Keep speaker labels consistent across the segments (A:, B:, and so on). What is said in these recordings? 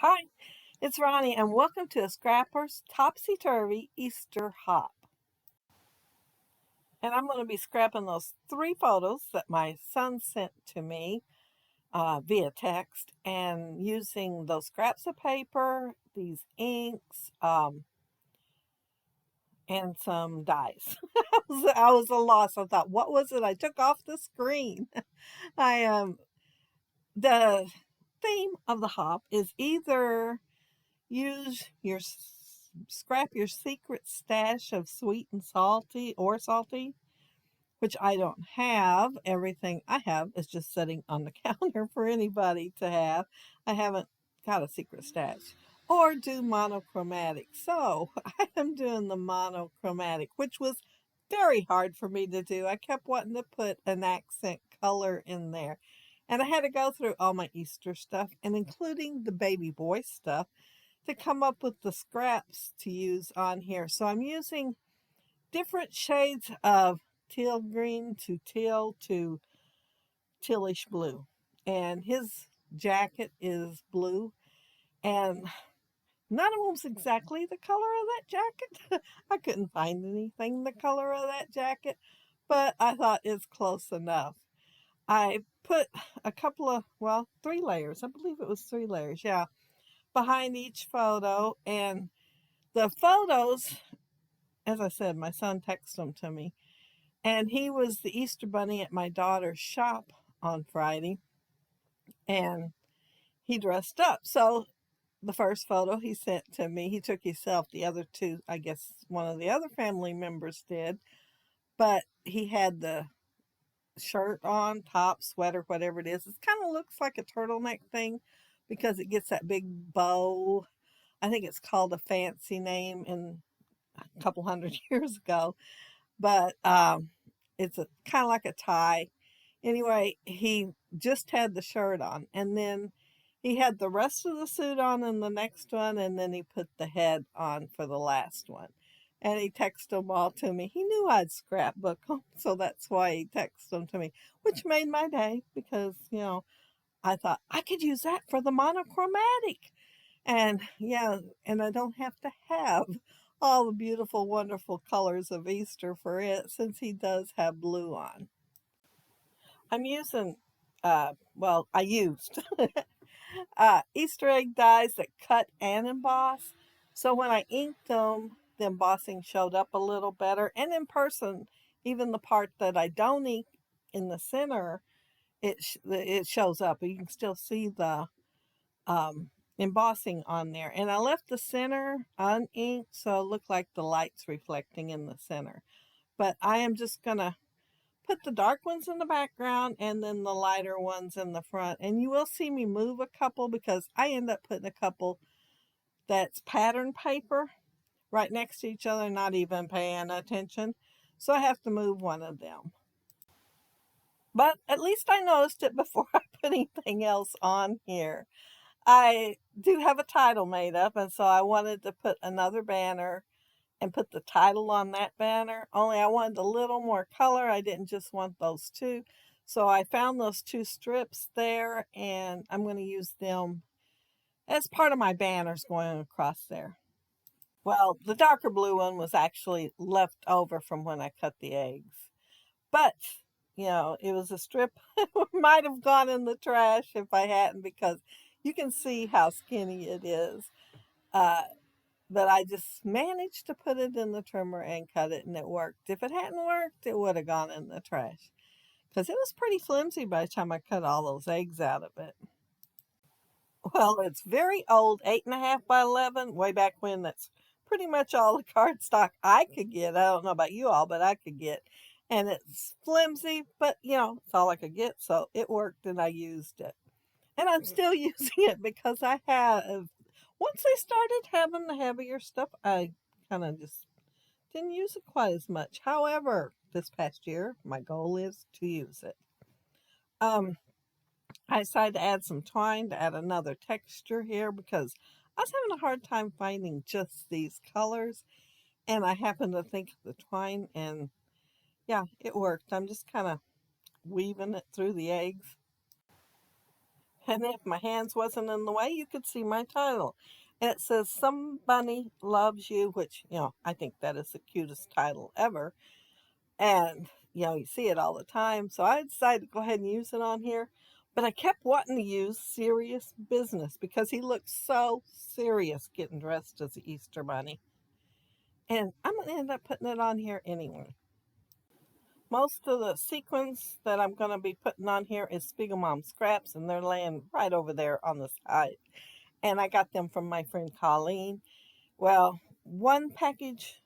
A: Hi, it's Ronnie, and welcome to a Scrapper's Topsy Turvy Easter Hop. And I'm going to be scrapping those three photos that my son sent to me via text and using those scraps of paper, these inks, and some dies. I was a loss. I thought, what was it I took off the screen? I The theme of the hop is either use scrap your secret stash of sweet and salty, which I don't have. Everything I have is just sitting on the counter for anybody to have. I haven't got a secret stash. Or do monochromatic. So I am doing the monochromatic, which was very hard for me to do. I kept wanting to put an accent color in there. And I had to go through all my Easter stuff and including the baby boy stuff to come up with the scraps to use on here. So I'm using different shades of teal green to teal to tealish blue. And his jacket is blue. And none of them's exactly the color of that jacket. I couldn't find anything the color of that jacket, but I thought it's close enough. I put a couple of, well, 3 layers. I believe it was 3 layers, yeah, behind each photo. And the photos, as I said, my son texted them to me. And he was the Easter Bunny at my daughter's shop on Friday. And he dressed up. So the first photo he sent to me, he took himself. The other two, I guess one of the other family members did. But he had the shirt on, top, sweater, whatever it is. It kind of looks like a turtleneck thing because it gets that big bow. I think it's called a fancy name in a couple hundred years ago. But it's a kind of like a tie. Anyway, he just had the shirt on, and then he had the rest of the suit on in the next one, and then he put the head on for the last one. And he texted them all to me. He knew I'd scrapbook them, so that's why he texted them to me, which made my day because, I thought I could use that for the monochromatic. And yeah, and I don't have to have all the beautiful, wonderful colors of Easter for it since he does have blue on. I'm using, well, I used Easter egg dies that cut and emboss. So when I inked them, the embossing showed up a little better. And in person, even the part that I don't ink in the center, it shows up. You can still see the embossing on there. And I left the center uninked so it looked like the light's reflecting in the center. But I am just going to put the dark ones in the background and then the lighter ones in the front. And you will see me move a couple because I end up putting a couple that's pattern paper right next to each other, not even paying attention. So I have to move one of them. But at least I noticed it before I put anything else on here. I do have a title made up, and so I wanted to put another banner and put the title on that banner. Only I wanted a little more color. I didn't just want those two. So I found those two strips there, and I'm going to use them as part of my banners going across there. Well, the darker blue one was actually left over from when I cut the eggs. But, it was a strip. Might have gone in the trash if I hadn't because you can see how skinny it is. Uh, but I just managed to put it in the trimmer and cut it, and it worked. If it hadn't worked, it would have gone in the trash because it was pretty flimsy by the time I cut all those eggs out of it. Well, it's very old, 8.5 by 11, way back when. That's pretty much all the cardstock I could get. I don't know about you all, but I could get. And it's flimsy, but it's all I could get. So it worked and I used it. And I'm still using it because I have, once I started having the heavier stuff, I kind of just didn't use it quite as much. However, this past year, my goal is to use it. Um, I decided to add some twine to add another texture here because I was having a hard time finding just these colors. And I happened to think of the twine and yeah, it worked. I'm just kind of weaving it through the eggs. And if my hands wasn't in the way, you could see my title. And it says, Somebody Loves You, which, I think that is the cutest title ever. And, you see it all the time. So I decided to go ahead and use it on here. But I kept wanting to use Serious Business because he looks so serious getting dressed as the Easter Bunny. And I'm going to end up putting it on here anyway. Most of the sequins that I'm going to be putting on here is Spiegel Mom scraps, and they're laying right over there on the side. And I got them from my friend Colleen. Well, one package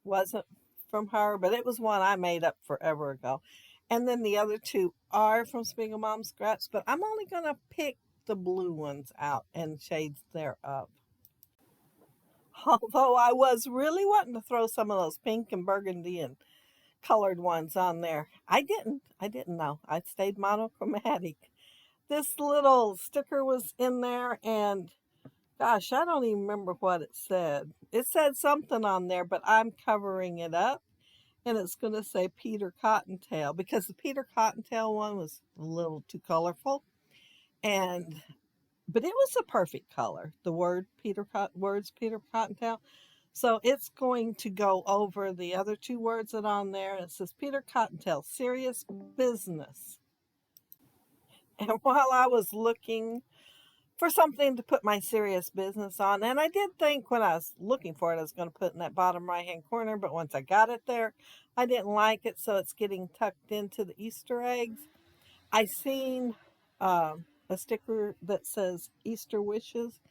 A: wasn't from her, but it was one I made up forever ago. And then the other two are from Spiegel Mom scraps, but I'm only going to pick the blue ones out and shades thereof. Although I was really wanting to throw some of those pink and burgundy and colored ones on there. I didn't. I didn't know. I stayed monochromatic. This little sticker was in there, and gosh, I don't even remember what it said. It said something on there, but I'm covering it up, and it's going to say Peter Cottontail because the Peter Cottontail one was a little too colorful, and but it was a perfect color. The words Peter Cottontail. So it's going to go over the other two words that are on there. It says Peter Cottontail, Serious Business. And while I was looking for something to put my serious business on, and I did think when I was looking for it, I was going to put it in that bottom right hand corner, but once I got it there, I didn't like it, so it's getting tucked into the Easter eggs. I seen a sticker that says Easter Wishes,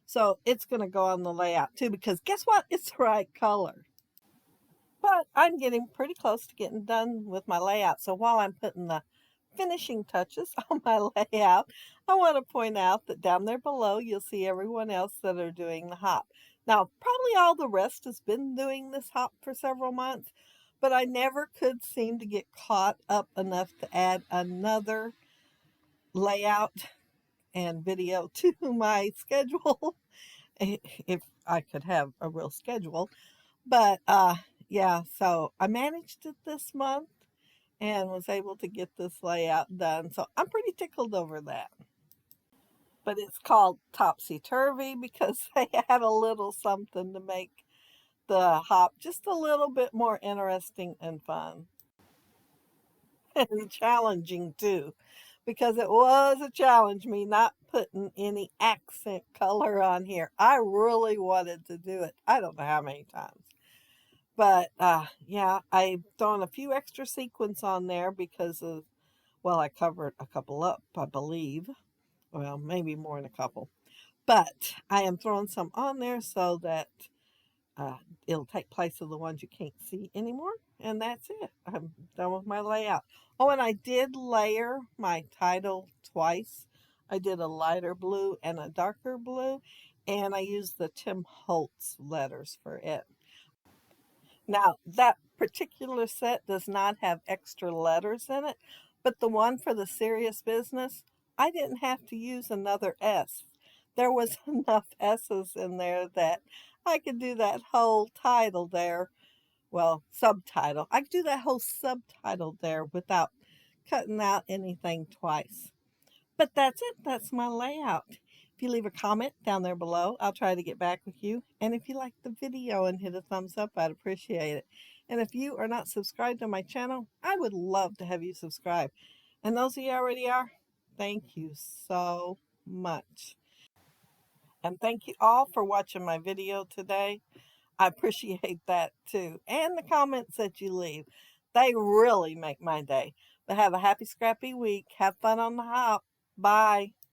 A: so it's going to go on the layout too, because guess what? It's the right color. But I'm getting pretty close to getting done with my layout. So while I'm putting the finishing touches on my layout, I want to point out that down there below, you'll see everyone else that are doing the hop. Now, probably all the rest has been doing this hop for several months, but I never could seem to get caught up enough to add another layout and video to my schedule if I could have a real schedule. But yeah, so I managed it this month and was able to get this layout done. So I'm pretty tickled over that. But it's called Topsy Turvey because they had a little something to make the hop just a little bit more interesting and fun. And challenging too, because it was a challenge me not putting any accent color on here. I really wanted to do it. I don't know how many times. But yeah, I've thrown a few extra sequins on there because of, well, I covered a couple up, I believe. Well, maybe more than a couple. But I am throwing some on there so that uh, it'll take place of the ones you can't see anymore. And that's it. I'm done with my layout. Oh, and I did layer my title twice. I did a lighter blue and a darker blue. And I used the Tim Holtz letters for it. Now, that particular set does not have extra letters in it, but the one for the serious business, I didn't have to use another S. There was enough S's in there that I could do that whole title there. Well, subtitle. I could do that whole subtitle there without cutting out anything twice. But that's it. That's my layout. If you leave a comment down there below, I'll try to get back with you. And if you like the video and hit a thumbs up, I'd appreciate it. And if you are not subscribed to my channel, I would love to have you subscribe. And those of you already are, thank you so much. And thank you all for watching my video today. I appreciate that too. And the comments that you leave. They really make my day. But have a happy, scrappy week. Have fun on the hop. Bye.